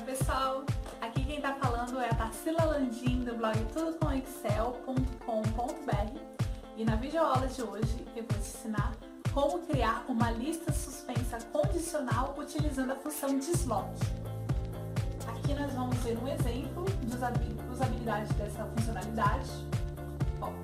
pessoal, aqui quem tá falando é a Tarsila Landim do blog tudocomexcel.com.br e na videoaula de hoje eu vou te ensinar como criar uma lista suspensa condicional utilizando a função dislog. Aqui nós vamos ver um exemplo de usabilidade dessa funcionalidade. Bom,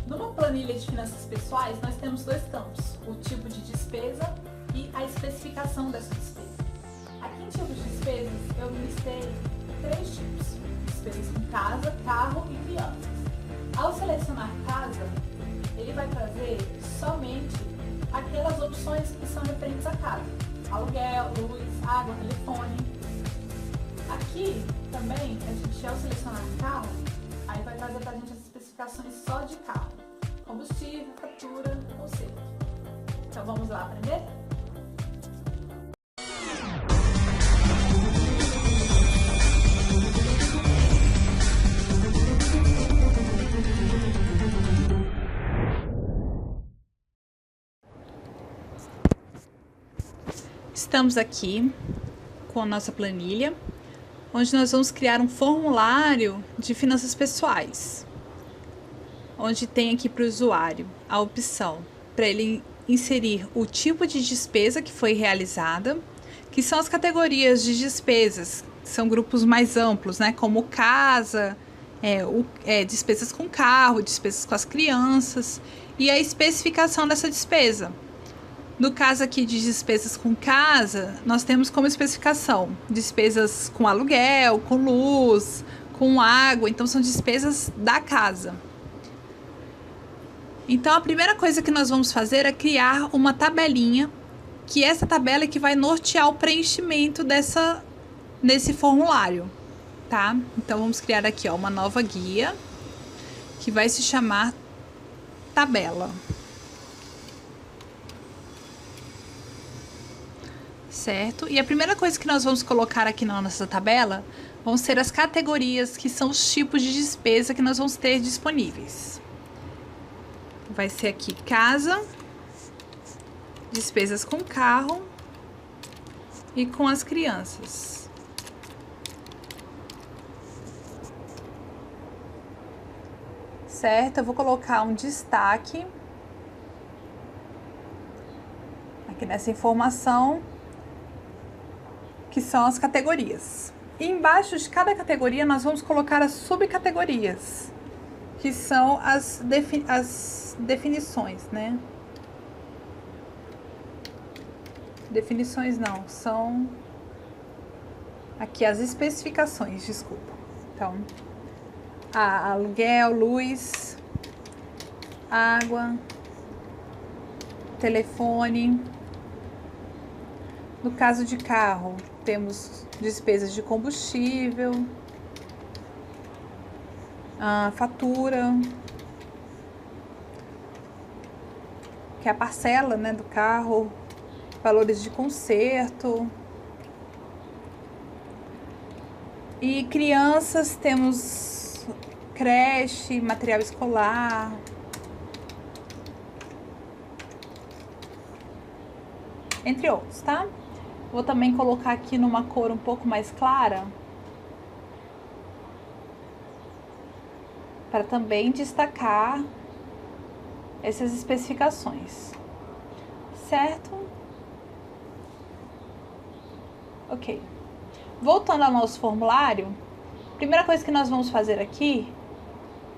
numa planilha de finanças pessoais nós temos dois campos, o tipo de despesa e a especificação dessa despesa. Aqui em tipos de despesas eu listei três tipos: despesas com casa, carro e crianças. Ao selecionar casa, ele vai trazer somente aquelas opções que são referentes à casa: aluguel, luz, água, telefone. Aqui também, a gente, ao selecionar carro, aí vai trazer pra gente as especificações só de carro: combustível, fatura, conserto. Então vamos lá aprender? Estamos aqui com a nossa planilha, onde nós vamos criar um formulário de finanças pessoais, onde tem aqui para o usuário a opção para ele inserir o tipo de despesa que foi realizada, que são as categorias de despesas, que são grupos mais amplos, né, como casa, despesas com carro, despesas com as crianças e a especificação dessa despesa. No caso aqui de despesas com casa, nós temos como especificação despesas com aluguel, com luz, com água, então são despesas da casa. Então a primeira coisa que nós vamos fazer é criar uma tabelinha, que essa tabela é que vai nortear o preenchimento nesse formulário, tá? Então vamos criar aqui, ó, uma nova guia, que vai se chamar tabela. Certo? E a primeira coisa que nós vamos colocar aqui na nossa tabela vão ser as categorias, que são os tipos de despesa que nós vamos ter disponíveis. Vai ser aqui casa, despesas com carro e com as crianças. Certo? Eu vou colocar um destaque aqui nessa informação, que são as categorias. E embaixo de cada categoria nós vamos colocar as subcategorias, que são as definições, né? Definições não, são aqui as especificações, desculpa. Então, aluguel, luz, água, telefone. No caso de carro, temos despesas de combustível, fatura, que é a parcela, né, do carro, valores de conserto. E crianças, temos creche, material escolar, entre outros, tá? Vou também colocar aqui numa cor um pouco mais clara, para também destacar essas especificações, certo? Ok. Voltando ao nosso formulário, a primeira coisa que nós vamos fazer aqui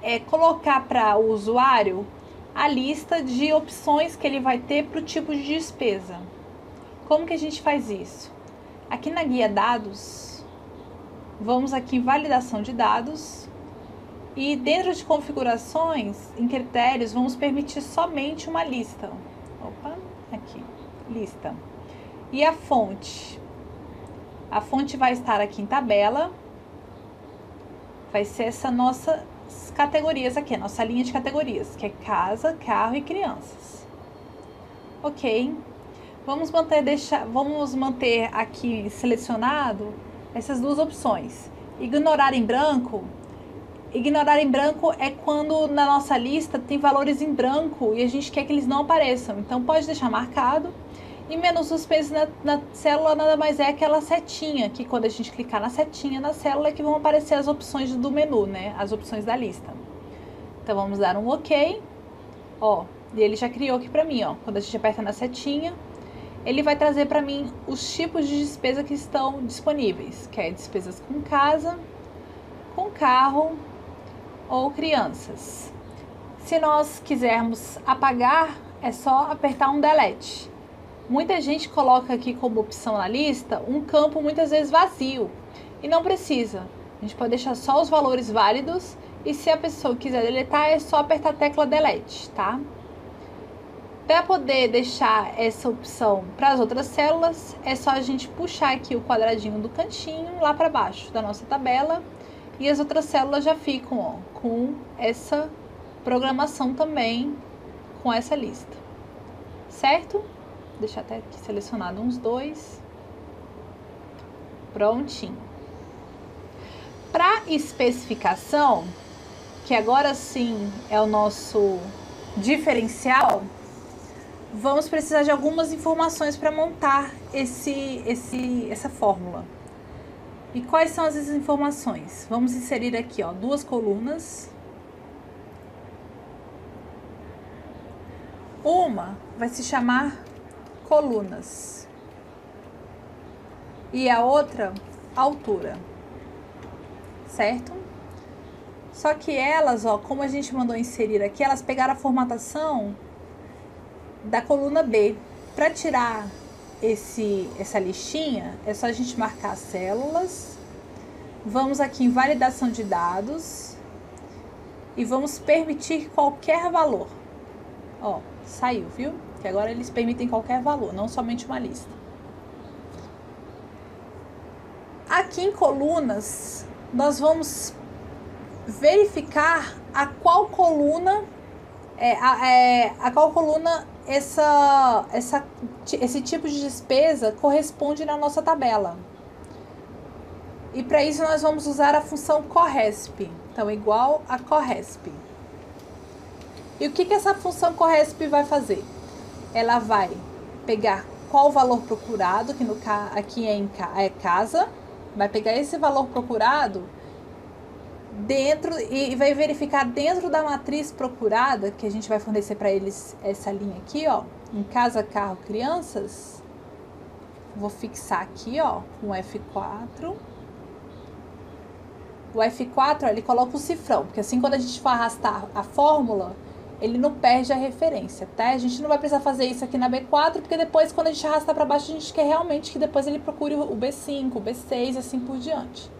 é colocar para o usuário a lista de opções que ele vai ter para o tipo de despesa. Como que a gente faz isso? Aqui na guia dados, vamos aqui em validação de dados e dentro de configurações, em critérios, vamos permitir somente uma lista. Opa, aqui, lista. E a fonte? A fonte vai estar aqui em tabela, vai ser essa nossas categorias aqui, a nossa linha de categorias, que é casa, carro e crianças. Ok. Vamos manter aqui selecionado essas duas opções. Ignorar em branco. Ignorar em branco é quando na nossa lista tem valores em branco e a gente quer que eles não apareçam. Então pode deixar marcado. E menu suspenso na célula nada mais é aquela setinha, que quando a gente clicar na setinha na célula é que vão aparecer as opções do menu, né? As opções da lista. Então vamos dar um OK. Ó, e ele já criou aqui pra mim, ó. Quando a gente aperta na setinha, ele vai trazer pra mim os tipos de despesa que estão disponíveis, que é despesas com casa, com carro ou crianças. Se nós quisermos apagar, é só apertar um delete. Muita gente coloca aqui como opção na lista um campo muitas vezes vazio e não precisa. A gente pode deixar só os valores válidos e se a pessoa quiser deletar é só apertar a tecla delete, tá? Para poder deixar essa opção para as outras células, é só a gente puxar aqui o quadradinho do cantinho lá para baixo da nossa tabela e as outras células já ficam, ó, com essa programação também com essa lista, certo? Deixa até aqui selecionado uns dois. Prontinho. Para especificação, que agora sim é o nosso diferencial, vamos precisar de algumas informações para montar essa fórmula. E quais são essas informações? Vamos inserir aqui, ó, duas colunas. Uma vai se chamar colunas e a outra altura, certo? Só que elas, ó, como a gente mandou inserir aqui, elas pegaram a formatação da coluna B. Para tirar essa listinha, é só a gente marcar as células, vamos aqui em validação de dados e vamos permitir qualquer valor. Ó, saiu, viu? Que agora eles permitem qualquer valor, não somente uma lista. Aqui em colunas, nós vamos verificar a qual coluna esse tipo de despesa corresponde na nossa tabela. E para isso nós vamos usar a função corresp. Então, igual a corresp. E o que essa função corresp vai fazer? Ela vai pegar qual o valor procurado, que aqui é casa, vai pegar esse valor procurado dentro e vai verificar dentro da matriz procurada, que a gente vai fornecer para eles essa linha aqui, ó, em casa, carro, crianças. Vou fixar aqui, ó, com F4. O F4, ó, ele coloca o cifrão, porque assim quando a gente for arrastar a fórmula, ele não perde a referência, tá? A gente não vai precisar fazer isso aqui na B4, porque depois, quando a gente arrastar para baixo, a gente quer realmente que depois ele procure o B5, o B6 e assim por diante,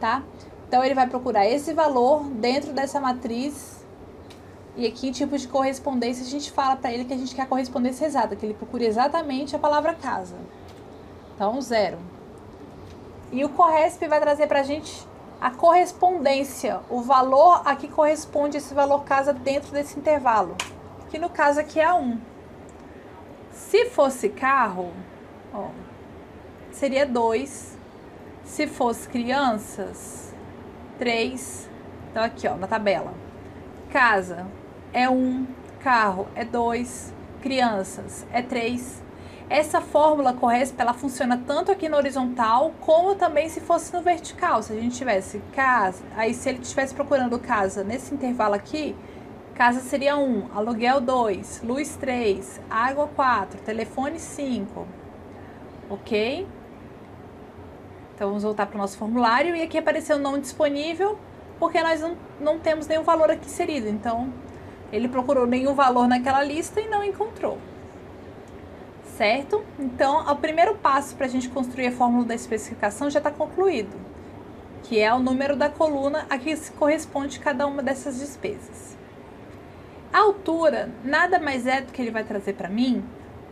tá? Então, ele vai procurar esse valor dentro dessa matriz e aqui em tipo de correspondência a gente fala para ele que a gente quer a correspondência exata, que ele procure exatamente a palavra casa. Então, 0. E o corresp vai trazer para a gente a correspondência, o valor a que corresponde esse valor casa dentro desse intervalo, que no caso aqui é 1. Se fosse carro, ó, seria 2. Se fosse crianças, 3. Então aqui, ó, na tabela. Casa é 1, carro é 2, crianças é 3. Essa fórmula corresp, ela funciona tanto aqui no horizontal, como também se fosse no vertical. Se a gente tivesse casa, aí se ele estivesse procurando casa nesse intervalo aqui, casa seria 1, aluguel 2, luz 3, água 4, telefone 5. Ok? Então vamos voltar para o nosso formulário e aqui apareceu não disponível, porque nós não temos nenhum valor aqui inserido. Então, ele procurou nenhum valor naquela lista e não encontrou. Certo? Então, o primeiro passo para a gente construir a fórmula da especificação já está concluído, que é o número da coluna a que corresponde cada uma dessas despesas. A altura nada mais é do que ele vai trazer para mim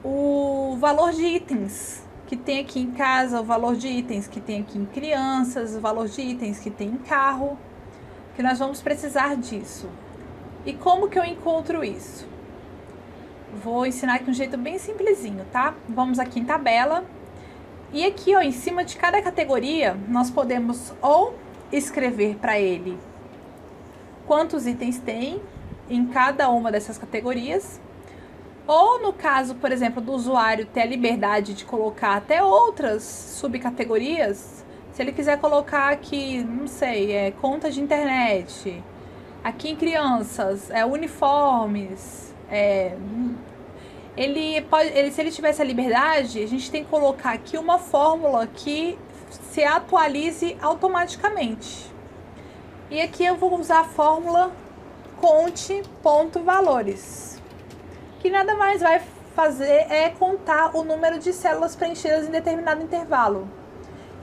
o valor de itens que tem aqui em casa, o valor de itens que tem aqui em crianças, o valor de itens que tem em carro, que nós vamos precisar disso. E como que eu encontro isso? Vou ensinar aqui um jeito bem simplesinho, tá? Vamos aqui em tabela. E aqui, ó, em cima de cada categoria, nós podemos ou escrever para ele quantos itens tem em cada uma dessas categorias, Ou no caso, por exemplo, do usuário ter a liberdade de colocar até outras subcategorias, se ele quiser colocar aqui, não sei, conta de internet, aqui em crianças, uniformes, se ele tivesse a liberdade, a gente tem que colocar aqui uma fórmula que se atualize automaticamente. E aqui eu vou usar a fórmula conte.valores, que nada mais vai fazer é contar o número de células preenchidas em determinado intervalo.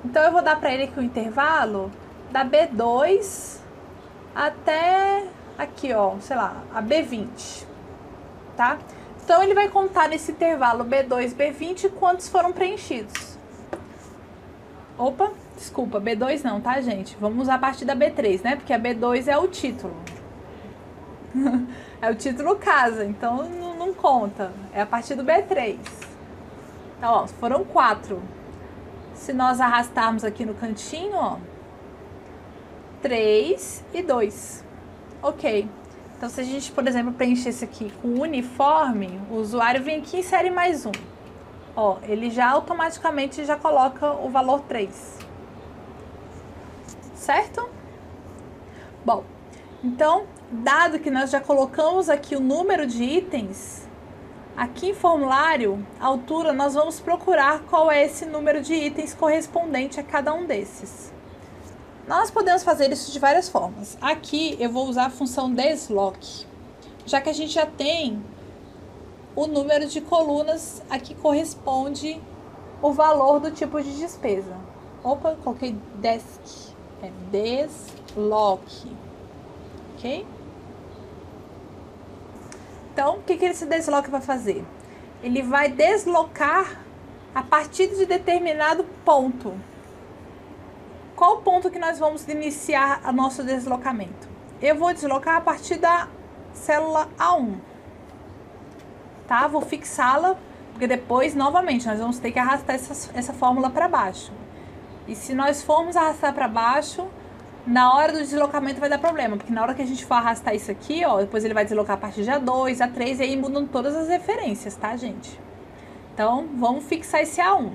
Então eu vou dar para ele aqui o intervalo da B2 até aqui, ó, sei lá, a B20, tá? Então ele vai contar nesse intervalo B2, B20 quantos foram preenchidos. Opa, desculpa, B2 não, tá, gente? Vamos usar a partir da B3, né? Porque a B2 é o título. É o título casa, então não conta. É a partir do B3. Então, ó, foram 4. Se nós arrastarmos aqui no cantinho, ó, 3 e 2. Ok. Então, se a gente, por exemplo, preencher isso aqui com uniforme, o usuário vem aqui e insere mais um. Ó, ele já automaticamente já coloca o valor 3. Certo? Bom, então, dado que nós já colocamos aqui o número de itens, aqui em formulário, altura, nós vamos procurar qual é esse número de itens correspondente a cada um desses. Nós podemos fazer isso de várias formas. Aqui eu vou usar a função desloc, já que a gente já tem o número de colunas a que corresponde o valor do tipo de despesa. Opa, coloquei desk, é desloc, ok? Então, o que esse desloc vai fazer? Ele vai deslocar a partir de determinado ponto. Qual o ponto que nós vamos iniciar o nosso deslocamento? Eu vou deslocar a partir da célula A1. Tá? Vou fixá-la, porque depois, novamente, nós vamos ter que arrastar essa fórmula para baixo. E se nós formos arrastar para baixo, na hora do deslocamento vai dar problema, porque na hora que a gente for arrastar isso aqui, ó, depois ele vai deslocar a partir de A2, A3, e aí mudam todas as referências, tá, gente? Então, vamos fixar esse A1.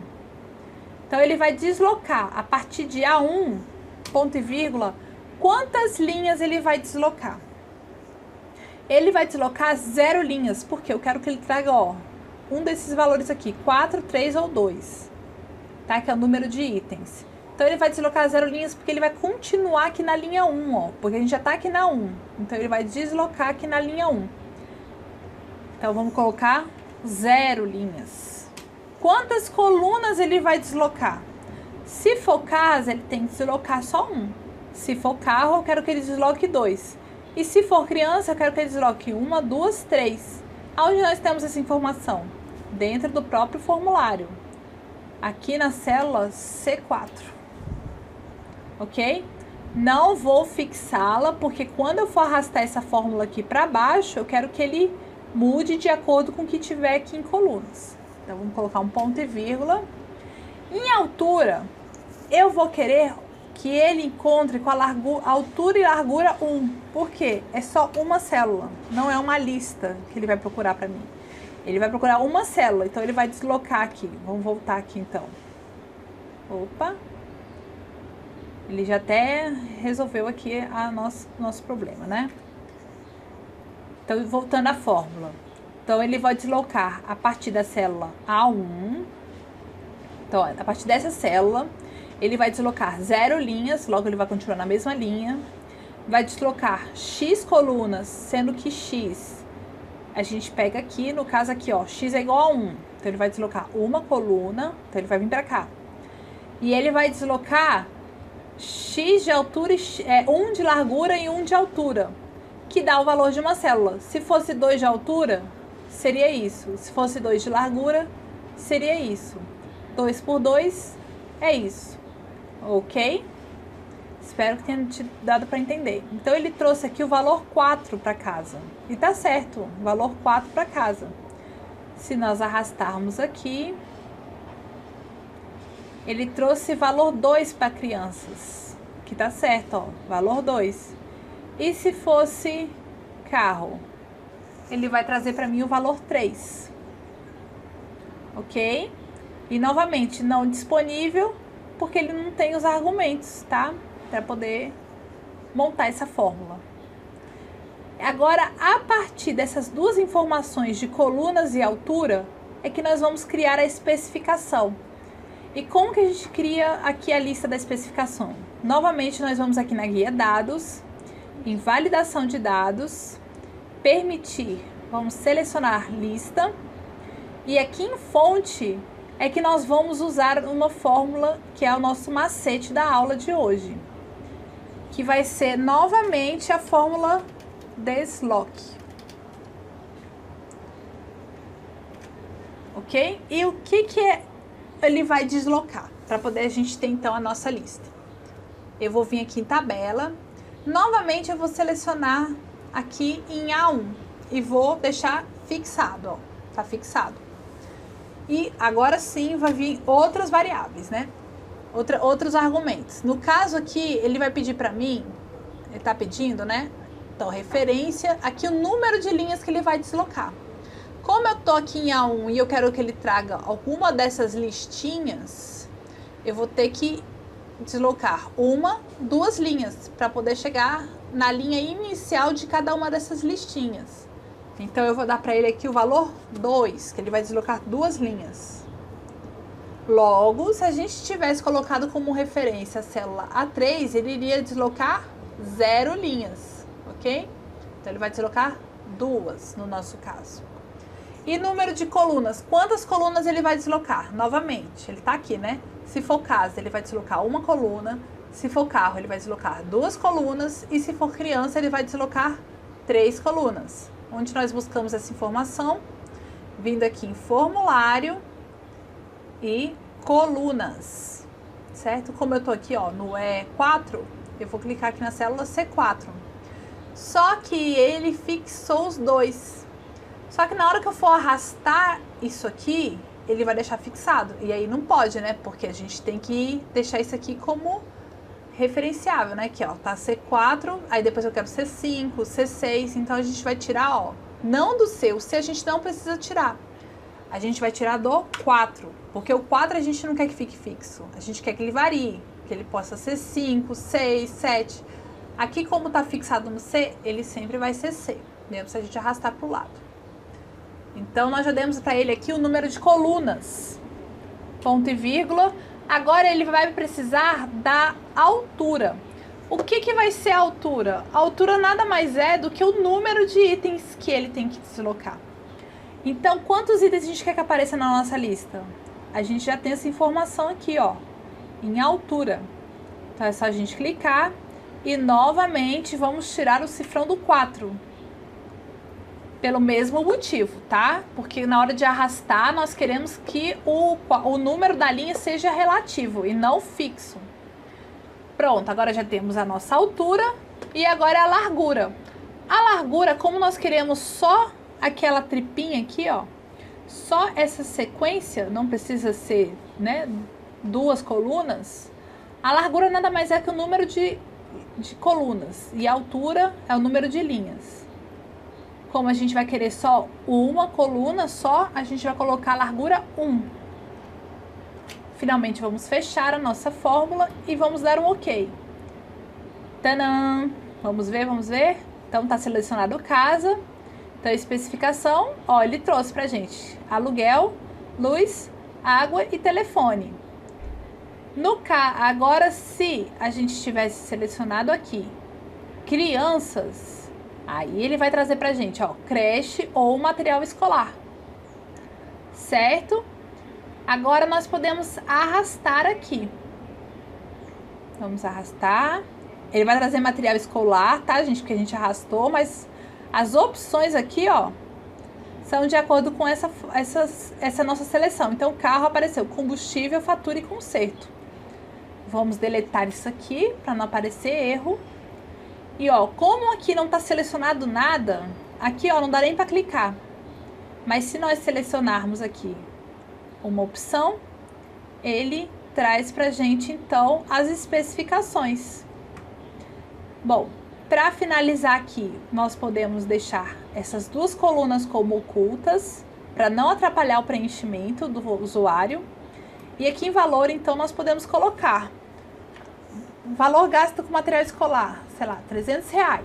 Então, ele vai deslocar a partir de A1, ponto e vírgula, quantas linhas ele vai deslocar? Ele vai deslocar 0 linhas, porque eu quero que ele traga, ó, um desses valores aqui, 4, 3 ou 2, tá? Que é o número de itens. Então, ele vai deslocar 0 linhas porque ele vai continuar aqui na linha 1, ó, porque a gente já tá aqui na 1. Então, ele vai deslocar aqui na linha 1. Então, vamos colocar 0 linhas. Quantas colunas ele vai deslocar? Se for casa, ele tem que deslocar só 1. Se for carro, eu quero que ele desloque 2. E se for criança, eu quero que ele desloque 1, 2, 3. Onde nós temos essa informação? Dentro do próprio formulário. Aqui na célula C4. Ok? Não vou fixá-la, porque quando eu for arrastar essa fórmula aqui para baixo, eu quero que ele mude de acordo com o que tiver aqui em colunas. Então, vamos colocar um ponto e vírgula. Em altura, eu vou querer que ele encontre com a altura e largura 1. Por quê? É só uma célula, não é uma lista que ele vai procurar para mim. Ele vai procurar uma célula, então ele vai deslocar aqui. Vamos voltar aqui, então. Opa! Ele já até resolveu aqui nosso problema, né? Então, voltando à fórmula. Então, ele vai deslocar a partir da célula A1. Então, a partir dessa célula, ele vai deslocar 0 linhas, logo ele vai continuar na mesma linha. Vai deslocar X colunas, sendo que X, a gente pega aqui, no caso aqui, ó, X é igual a 1. Então, ele vai deslocar uma coluna, então ele vai vir pra cá. E ele vai deslocar X de altura, 1 de largura e 1 de altura, que dá o valor de uma célula. Se fosse 2 de altura, seria isso. Se fosse 2 de largura, seria isso. 2 por 2 é isso. Ok? Espero que tenha te dado para entender. Então, ele trouxe aqui o valor 4 para casa. E tá certo, valor 4 para casa. Se nós arrastarmos aqui, ele trouxe valor 2 para crianças. Que tá certo, ó, valor 2. E se fosse carro? ele vai trazer para mim o valor 3. Ok? E novamente, não disponível, porque ele não tem os argumentos, tá? Para poder montar essa fórmula. Agora, a partir dessas duas informações de colunas e altura, é que nós vamos criar a especificação. E como que a gente cria aqui a lista da especificação? Novamente, nós vamos aqui na guia dados, em validação de dados, permitir, vamos selecionar lista, e aqui em fonte é que nós vamos usar uma fórmula que é o nosso macete da aula de hoje, que vai ser novamente a fórmula desloque. Ok? E o que ele vai deslocar? Para poder a gente ter então a nossa lista. Eu vou vir aqui em tabela. Novamente eu vou selecionar aqui em A1 e vou deixar fixado, ó. Tá fixado. E agora sim vai vir outras variáveis, né? Outros argumentos. No caso aqui, ele vai pedir para mim, ele tá pedindo, né? Então, referência, aqui o número de linhas que ele vai deslocar. Como eu tô aqui em A1 e eu quero que ele traga alguma dessas listinhas, eu vou ter que deslocar duas linhas para poder chegar na linha inicial de cada uma dessas listinhas. Então, eu vou dar para ele aqui o valor 2, que ele vai deslocar duas linhas. Logo, se a gente tivesse colocado como referência a célula A3, ele iria deslocar 0 linhas, ok? Então, ele vai deslocar duas, no nosso caso. E número de colunas, quantas colunas ele vai deslocar? Novamente, ele tá aqui, né? Se for casa, ele vai deslocar uma coluna. Se for carro, ele vai deslocar duas colunas. E se for criança, ele vai deslocar 3 colunas. Onde nós buscamos essa informação? Vindo aqui em formulário e colunas, certo? Como eu tô aqui, ó, no E4, eu vou clicar aqui na célula C4. Só que ele fixou os dois. Só que na hora que eu for arrastar isso aqui, ele vai deixar fixado. E aí não pode, né? Porque a gente tem que deixar isso aqui como referenciável, né? Aqui, ó, tá C4, aí depois eu quero C5, C6, então a gente vai tirar, ó, não do C, o C a gente não precisa tirar. A gente vai tirar do 4, porque o 4 a gente não quer que fique fixo, a gente quer que ele varie, que ele possa ser 5, 6, 7. Aqui, como tá fixado no C, ele sempre vai ser C, mesmo se a gente arrastar pro lado. Então, nós já demos para ele aqui o número de colunas, ponto e vírgula. Agora ele vai precisar da altura. O que vai ser a altura? A altura nada mais é do que o número de itens que ele tem que deslocar. Então, quantos itens a gente quer que apareça na nossa lista? A gente já tem essa informação aqui, ó, em altura. Então, é só a gente clicar e novamente vamos tirar o cifrão do 4. Pelo mesmo motivo, tá? Porque na hora de arrastar, nós queremos que o número da linha seja relativo e não fixo. Pronto, agora já temos a nossa altura e agora a largura. A largura, como nós queremos só aquela tripinha aqui, ó, só essa sequência, não precisa ser, né, duas colunas, a largura nada mais é que o número de colunas e a altura é o número de linhas. Como a gente vai querer só uma coluna só, a gente vai colocar a largura 1. Finalmente, vamos fechar a nossa fórmula e vamos dar um OK. Tadã! Vamos ver, vamos ver. Então, tá selecionado casa. Então, a especificação, ó, ele trouxe pra gente aluguel, luz, água e telefone. Agora, se a gente tivesse selecionado aqui crianças, aí ele vai trazer pra gente, ó, creche ou material escolar, certo? Agora nós podemos arrastar aqui. Vamos arrastar. Ele vai trazer material escolar, tá, gente? Porque a gente arrastou, mas as opções aqui, ó, são de acordo com essa nossa seleção. Então, o carro apareceu combustível, fatura e conserto. Vamos deletar isso aqui para não aparecer erro. E ó, como aqui não está selecionado nada, aqui ó, não dá nem para clicar. Mas se nós selecionarmos aqui uma opção, ele traz pra gente então as especificações. Bom, Para finalizar aqui, nós podemos deixar essas duas colunas como ocultas, para não atrapalhar o preenchimento do usuário. E aqui em valor, então, nós podemos colocar valor gasto com material escolar, sei lá, R$300.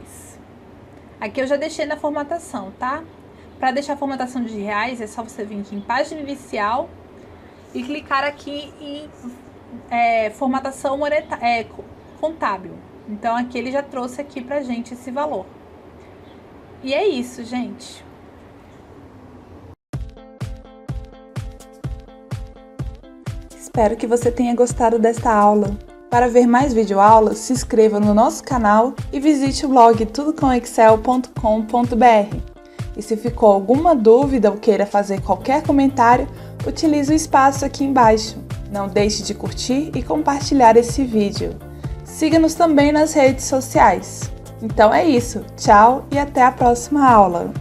Aqui eu já deixei na formatação, tá? Para deixar a formatação de reais, é só você vir aqui em página inicial e clicar aqui em formatação contábil. Então, aqui ele já trouxe aqui pra gente esse valor. E é isso, gente. Espero que você tenha gostado desta aula. Para ver mais videoaulas, se inscreva no nosso canal e visite o blog tudocomexcel.com.br. E se ficou alguma dúvida ou queira fazer qualquer comentário, utilize o espaço aqui embaixo. Não deixe de curtir e compartilhar esse vídeo. Siga-nos também nas redes sociais. Então é isso, tchau e até a próxima aula!